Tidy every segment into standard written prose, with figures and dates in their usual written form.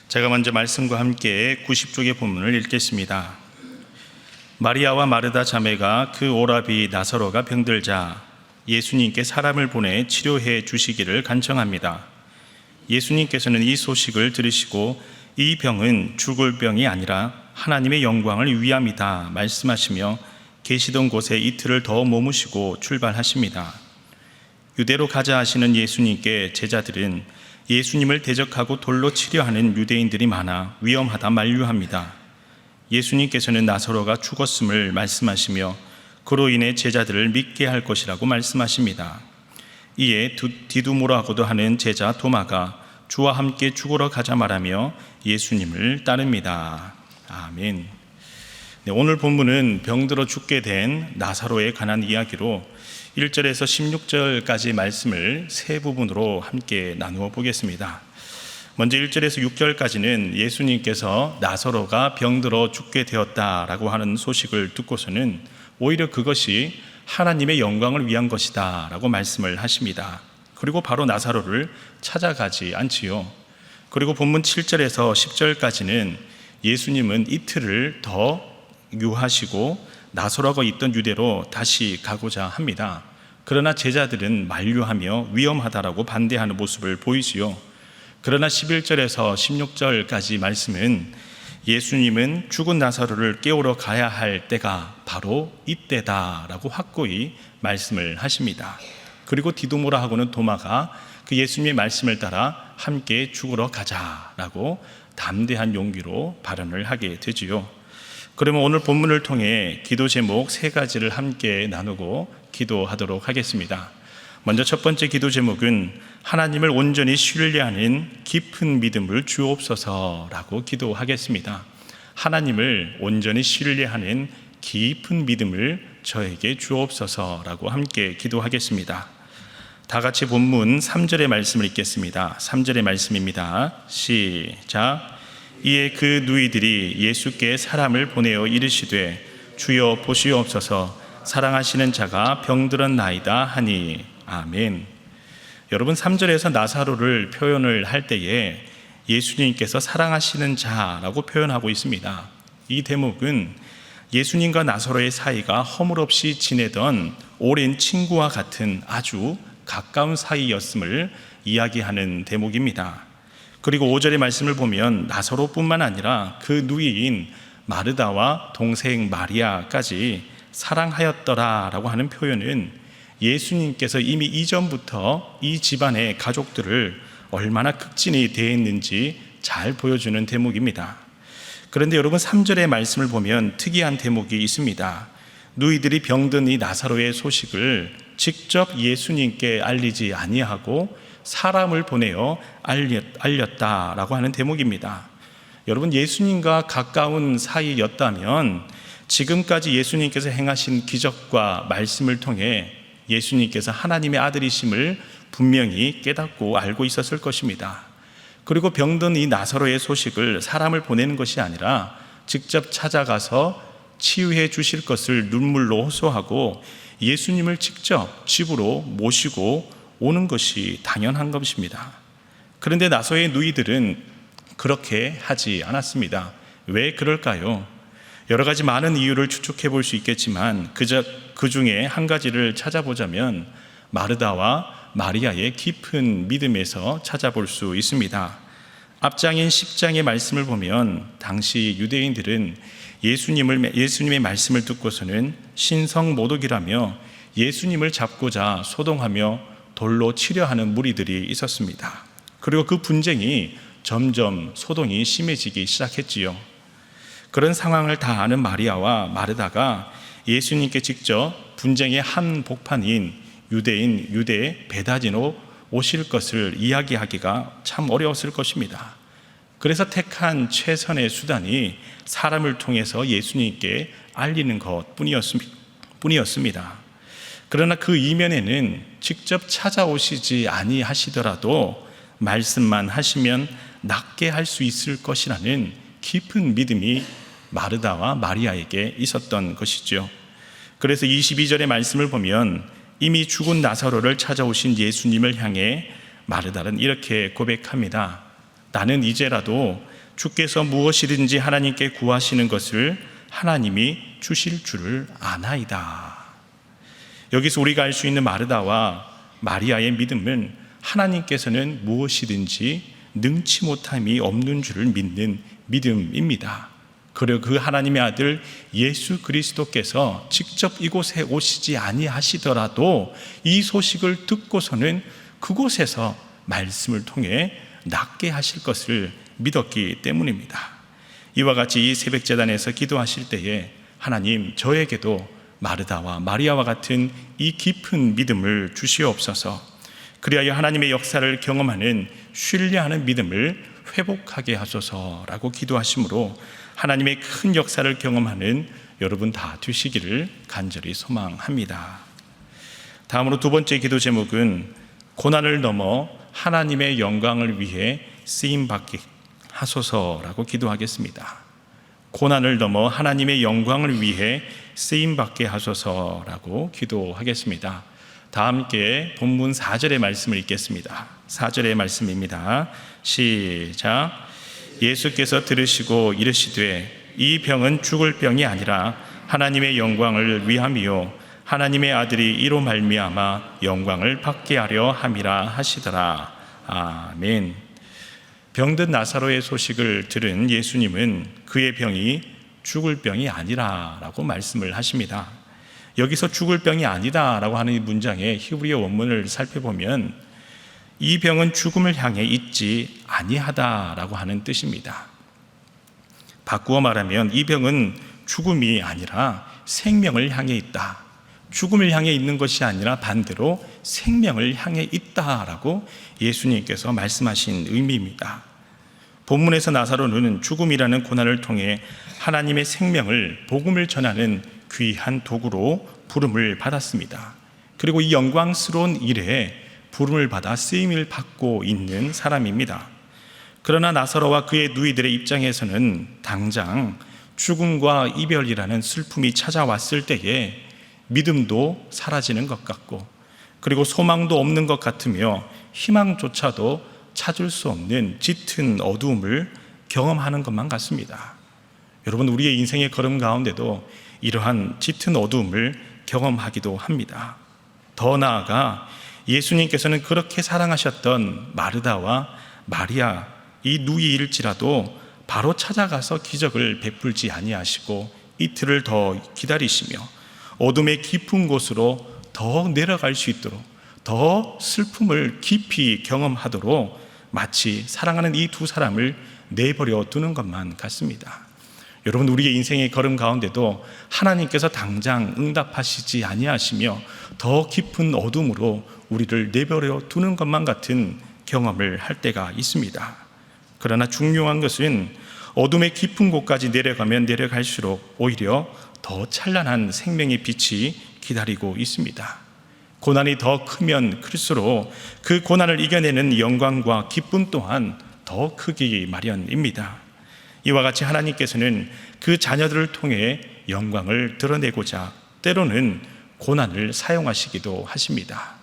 제가 먼저 말씀과 함께 90쪽의 본문을 읽겠습니다. 마리아와 마르다 자매가 그 오라비 나사로가 병들자 예수님께 사람을 보내 치료해 주시기를 간청합니다. 예수님께서는 이 소식을 들으시고 이 병은 죽을 병이 아니라 하나님의 영광을 위함이다 말씀하시며 계시던 곳에 이틀을 더 머무시고 출발하십니다. 유대로 가자 하시는 예수님께 제자들은 예수님을 대적하고 돌로 치려 하는 유대인들이 많아 위험하다 만류합니다. 예수님께서는 나사로가 죽었음을 말씀하시며 그로 인해 제자들을 믿게 할 것이라고 말씀하십니다. 이에 디두모라고도 하는 제자 도마가 주와 함께 죽으러 가자 말하며 예수님을 따릅니다. 아멘. 오늘 본문은 병들어 죽게 된 나사로에 관한 이야기로 1절에서 16절까지 말씀을 세 부분으로 함께 나누어 보겠습니다. 먼저 1절에서 6절까지는 예수님께서 나사로가 병들어 죽게 되었다라고 하는 소식을 듣고서는 오히려 그것이 하나님의 영광을 위한 것이다 라고 말씀을 하십니다. 그리고 바로 나사로를 찾아가지 않지요. 그리고 본문 7절에서 10절까지는 예수님은 이틀을 더 유하시고 나사로가 있던 유대로 다시 가고자 합니다. 그러나 제자들은 만류하며 위험하다라고 반대하는 모습을 보이지요. 그러나 11절에서 16절까지 말씀은 예수님은 죽은 나사로를 깨우러 가야 할 때가 바로 이때다라고 확고히 말씀을 하십니다. 그리고 디두모라 하고는 도마가 그 예수님의 말씀을 따라 함께 죽으러 가자라고 담대한 용기로 발언을 하게 되지요. 그러면 오늘 본문을 통해 기도 제목 세 가지를 함께 나누고 기도하도록 하겠습니다. 먼저 첫 번째 기도 제목은 하나님을 온전히 신뢰하는 깊은 믿음을 주옵소서라고 기도하겠습니다. 하나님을 온전히 신뢰하는 깊은 믿음을 저에게 주옵소서라고 함께 기도하겠습니다. 다 같이 본문 3절의 말씀을 읽겠습니다. 3절의 말씀입니다. 시작. 이에 그 누이들이 예수께 사람을 보내어 이르시되 주여 보시옵소서 사랑하시는 자가 병들었나이다 하니. 아멘. 여러분 3절에서 나사로를 표현을 할 때에 예수님께서 사랑하시는 자라고 표현하고 있습니다. 이 대목은 예수님과 나사로의 사이가 허물없이 지내던 오랜 친구와 같은 아주 가까운 사이였음을 이야기하는 대목입니다. 그리고 5절의 말씀을 보면 나사로뿐만 아니라 그 누이인 마르다와 동생 마리아까지 사랑하였더라라고 하는 표현은 예수님께서 이미 이전부터 이 집안의 가족들을 얼마나 극진히 대했는지 잘 보여주는 대목입니다. 그런데 여러분 3절의 말씀을 보면 특이한 대목이 있습니다. 누이들이 병든 이 나사로의 소식을 직접 예수님께 알리지 아니하고 사람을 보내어 알렸다라고 하는 대목입니다. 여러분 예수님과 가까운 사이였다면 지금까지 예수님께서 행하신 기적과 말씀을 통해 예수님께서 하나님의 아들이심을 분명히 깨닫고 알고 있었을 것입니다. 그리고 병든 이 나사로의 소식을 사람을 보내는 것이 아니라 직접 찾아가서 치유해 주실 것을 눈물로 호소하고 예수님을 직접 집으로 모시고 오는 것이 당연한 것입니다. 그런데 나사로의 누이들은 그렇게 하지 않았습니다. 왜 그럴까요? 여러 가지 많은 이유를 추측해 볼 수 있겠지만 그 중에 한 가지를 찾아보자면 마르다와 마리아의 깊은 믿음에서 찾아볼 수 있습니다. 앞장인 10장의 말씀을 보면 당시 유대인들은 예수님의 말씀을 듣고서는 신성모독이라며 예수님을 잡고자 소동하며 돌로 치려 하는 무리들이 있었습니다. 그리고 그 분쟁이 점점 소동이 심해지기 시작했지요. 그런 상황을 다 아는 마리아와 마르다가 예수님께 직접 분쟁의 한 복판인 유대 베다니로 오실 것을 이야기하기가 참 어려웠을 것입니다. 그래서 택한 최선의 수단이 사람을 통해서 예수님께 알리는 것 뿐이었습니다. 그러나 그 이면에는 직접 찾아오시지 아니하시더라도 말씀만 하시면 낫게 할 수 있을 것이라는 깊은 믿음이 마르다와 마리아에게 있었던 것이죠. 그래서 22절의 말씀을 보면 이미 죽은 나사로를 찾아오신 예수님을 향해 마르다는 이렇게 고백합니다. 나는 이제라도 주께서 무엇이든지 하나님께 구하시는 것을 하나님이 주실 줄을 아나이다. 여기서 우리가 알 수 있는 마르다와 마리아의 믿음은 하나님께서는 무엇이든지 능치 못함이 없는 줄을 믿는 믿음입니다. 그리고 그 하나님의 아들 예수 그리스도께서 직접 이곳에 오시지 아니하시더라도 이 소식을 듣고서는 그곳에서 말씀을 통해 낫게 하실 것을 믿었기 때문입니다. 이와 같이 이 새벽 제단에서 기도하실 때에 하나님, 저에게도 마르다와 마리아와 같은 이 깊은 믿음을 주시옵소서. 그리하여 하나님의 역사를 경험하는 신뢰하는 믿음을 회복하게 하소서라고 기도하심으로 하나님의 큰 역사를 경험하는 여러분 다 되시기를 간절히 소망합니다. 다음으로 두 번째 기도 제목은 고난을 넘어 하나님의 영광을 위해 쓰임받게 하소서라고 기도하겠습니다. 고난을 넘어 하나님의 영광을 위해 쓰임받게 하소서라고 기도하겠습니다. 다 함께 본문 4절의 말씀을 읽겠습니다. 4절의 말씀입니다. 시작. 예수께서 들으시고 이르시되 이 병은 죽을 병이 아니라 하나님의 영광을 위함이요 하나님의 아들이 이로 말미암아 영광을 받게 하려 함이라 하시더라. 아멘. 병든 나사로의 소식을 들은 예수님은 그의 병이 죽을 병이 아니라라고 말씀을 하십니다. 여기서 죽을 병이 아니다라고 하는 이 문장의 히브리어 원문을 살펴보면 이 병은 죽음을 향해 있지 아니하다라고 하는 뜻입니다. 바꾸어 말하면 이 병은 죽음이 아니라 생명을 향해 있다. 죽음을 향해 있는 것이 아니라 반대로 생명을 향해 있다라고 예수님께서 말씀하신 의미입니다. 본문에서 나사로는 죽음이라는 고난을 통해 하나님의 생명을, 복음을 전하는 귀한 도구로 부름을 받았습니다. 그리고 이 영광스러운 일에 부름을 받아 쓰임을 받고 있는 사람입니다. 그러나 나사로와 그의 누이들의 입장에서는 당장 죽음과 이별이라는 슬픔이 찾아왔을 때에 믿음도 사라지는 것 같고, 그리고 소망도 없는 것 같으며 희망조차도 찾을 수 없는 짙은 어두움을 경험하는 것만 같습니다. 여러분, 우리의 인생의 걸음 가운데도 이러한 짙은 어두움을 경험하기도 합니다. 더 나아가 예수님께서는 그렇게 사랑하셨던 마르다와 마리아 이 누이일지라도 바로 찾아가서 기적을 베풀지 아니하시고 이틀을 더 기다리시며 어둠의 깊은 곳으로 더 내려갈 수 있도록, 더 슬픔을 깊이 경험하도록 마치 사랑하는 이 두 사람을 내버려 두는 것만 같습니다. 여러분, 우리의 인생의 걸음 가운데도 하나님께서 당장 응답하시지 아니하시며 더 깊은 어둠으로 우리를 내버려 두는 것만 같은 경험을 할 때가 있습니다. 그러나 중요한 것은 어둠의 깊은 곳까지 내려가면 내려갈수록 오히려 더 찬란한 생명의 빛이 기다리고 있습니다. 고난이 더 크면 클수록 그 고난을 이겨내는 영광과 기쁨 또한 더 크기 마련입니다. 이와 같이 하나님께서는 그 자녀들을 통해 영광을 드러내고자 때로는 고난을 사용하시기도 하십니다.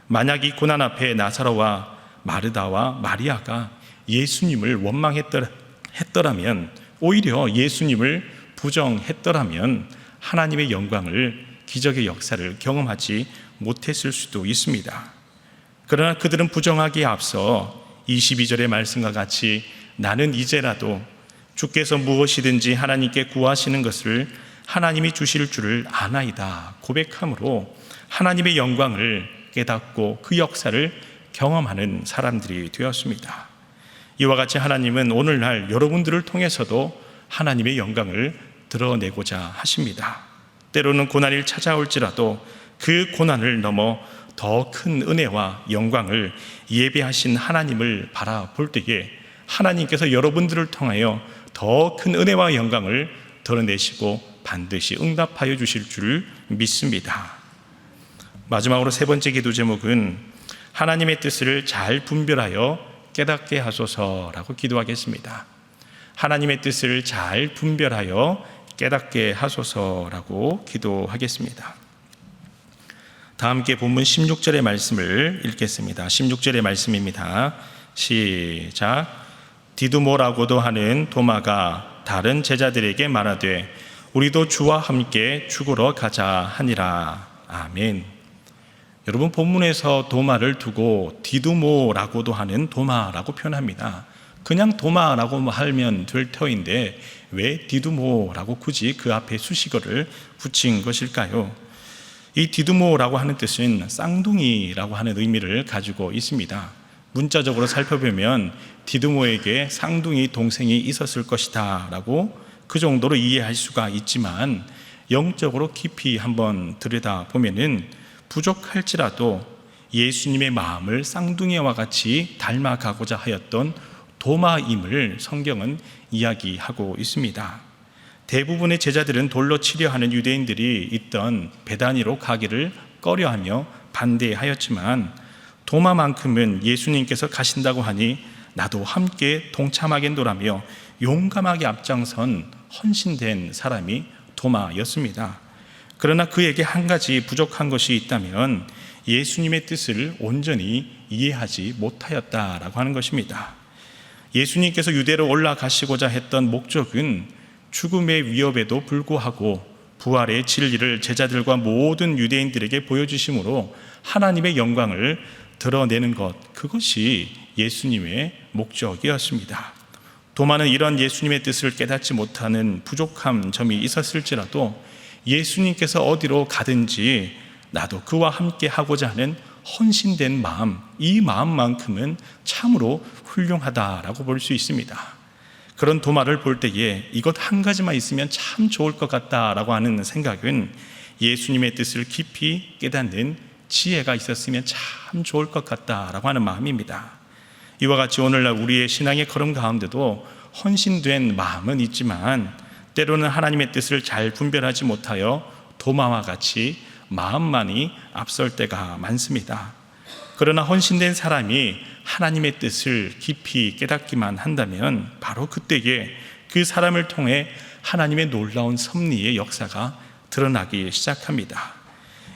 만약 이 고난 앞에 나사로와 마르다와 마리아가 예수님을 원망했더라면, 오히려 예수님을 부정했더라면 하나님의 영광을, 기적의 역사를 경험하지 못했을 수도 있습니다. 그러나 그들은 부정하기에 앞서 22절의 말씀과 같이 나는 이제라도 주께서 무엇이든지 하나님께 구하시는 것을 하나님이 주실 줄을 아나이다 고백함으로 하나님의 영광을 깨닫고 그 역사를 경험하는 사람들이 되었습니다. 이와 같이 하나님은 오늘날 여러분들을 통해서도 하나님의 영광을 드러내고자 하십니다. 때로는 고난이 찾아올지라도 그 고난을 넘어 더 큰 은혜와 영광을 예배하신 하나님을 바라볼 때에 하나님께서 여러분들을 통하여 더 큰 은혜와 영광을 드러내시고 반드시 응답하여 주실 줄 믿습니다. 마지막으로 세 번째 기도 제목은 하나님의 뜻을 잘 분별하여 깨닫게 하소서라고 기도하겠습니다. 하나님의 뜻을 잘 분별하여 깨닫게 하소서라고 기도하겠습니다. 다 함께 본문 16절의 말씀을 읽겠습니다. 16절의 말씀입니다. 시작. 디두모라고도 하는 도마가 다른 제자들에게 말하되 우리도 주와 함께 죽으러 가자 하니라. 아멘. 여러분, 본문에서 도마를 두고 디두모라고도 하는 도마라고 표현합니다. 그냥 도마라고 하면 될 터인데 왜 디두모라고 굳이 그 앞에 수식어를 붙인 것일까요? 이 디두모라고 하는 뜻은 쌍둥이라고 하는 의미를 가지고 있습니다. 문자적으로 살펴보면 디두모에게 쌍둥이 동생이 있었을 것이다 라고 그 정도로 이해할 수가 있지만, 영적으로 깊이 한번 들여다보면 부족할지라도 예수님의 마음을 쌍둥이와 같이 닮아가고자 하였던 도마임을 성경은 이야기하고 있습니다. 대부분의 제자들은 돌로 치려 하는 유대인들이 있던 베다니로 가기를 꺼려하며 반대하였지만, 도마만큼은 예수님께서 가신다고 하니 나도 함께 동참하겠노라며 용감하게 앞장선 헌신된 사람이 도마였습니다. 그러나 그에게 한 가지 부족한 것이 있다면 예수님의 뜻을 온전히 이해하지 못하였다라고 하는 것입니다. 예수님께서 유대로 올라가시고자 했던 목적은 죽음의 위협에도 불구하고 부활의 진리를 제자들과 모든 유대인들에게 보여주심으로 하나님의 영광을 드러내는 것, 그것이 예수님의 목적이었습니다. 도마는 이런 예수님의 뜻을 깨닫지 못하는 부족한 점이 있었을지라도 예수님께서 어디로 가든지 나도 그와 함께 하고자 하는 헌신된 마음, 이 마음만큼은 참으로 훌륭하다라고 볼 수 있습니다. 그런 도마를 볼 때에 이것 한 가지만 있으면 참 좋을 것 같다라고 하는 생각은 예수님의 뜻을 깊이 깨닫는 지혜가 있었으면 참 좋을 것 같다라고 하는 마음입니다. 이와 같이 오늘날 우리의 신앙의 걸음 가운데도 헌신된 마음은 있지만 때로는 하나님의 뜻을 잘 분별하지 못하여 도마와 같이 마음만이 앞설 때가 많습니다. 그러나 헌신된 사람이 하나님의 뜻을 깊이 깨닫기만 한다면 바로 그때에 그 사람을 통해 하나님의 놀라운 섭리의 역사가 드러나기 시작합니다.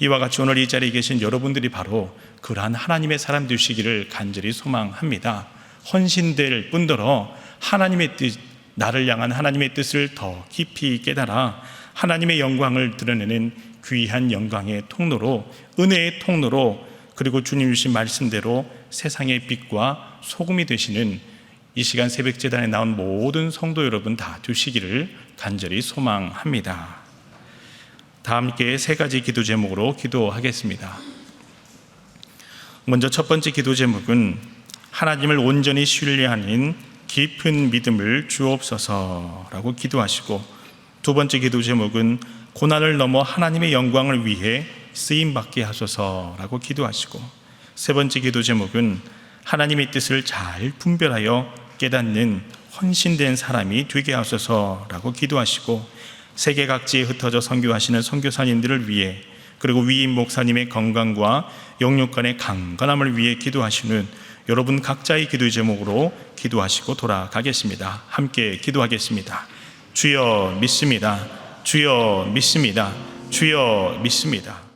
이와 같이 오늘 이 자리에 계신 여러분들이 바로 그러한 하나님의 사람 되시기를 간절히 소망합니다. 헌신될 뿐더러 하나님의 뜻, 나를 향한 하나님의 뜻을 더 깊이 깨달아 하나님의 영광을 드러내는 귀한 영광의 통로로, 은혜의 통로로, 그리고 주님 주신 말씀대로 세상의 빛과 소금이 되시는 이 시간 새벽제단에 나온 모든 성도 여러분 다 되시기를 간절히 소망합니다. 다 함께 세 가지 기도 제목으로 기도하겠습니다. 먼저 첫 번째 기도 제목은 하나님을 온전히 신뢰하는 깊은 믿음을 주옵소서라고 기도하시고, 두 번째 기도 제목은 고난을 넘어 하나님의 영광을 위해 쓰임받게 하소서라고 기도하시고, 세 번째 기도 제목은 하나님의 뜻을 잘 분별하여 깨닫는 헌신된 사람이 되게 하소서라고 기도하시고, 세계 각지에 흩어져 선교하시는 선교사님들을 위해, 그리고 위임 목사님의 건강과 영육간의 강건함을 위해 기도하시는 여러분 각자의 기도의 제목으로 기도하시고 돌아가겠습니다. 함께 기도하겠습니다. 주여 믿습니다. 주여 믿습니다. 주여 믿습니다.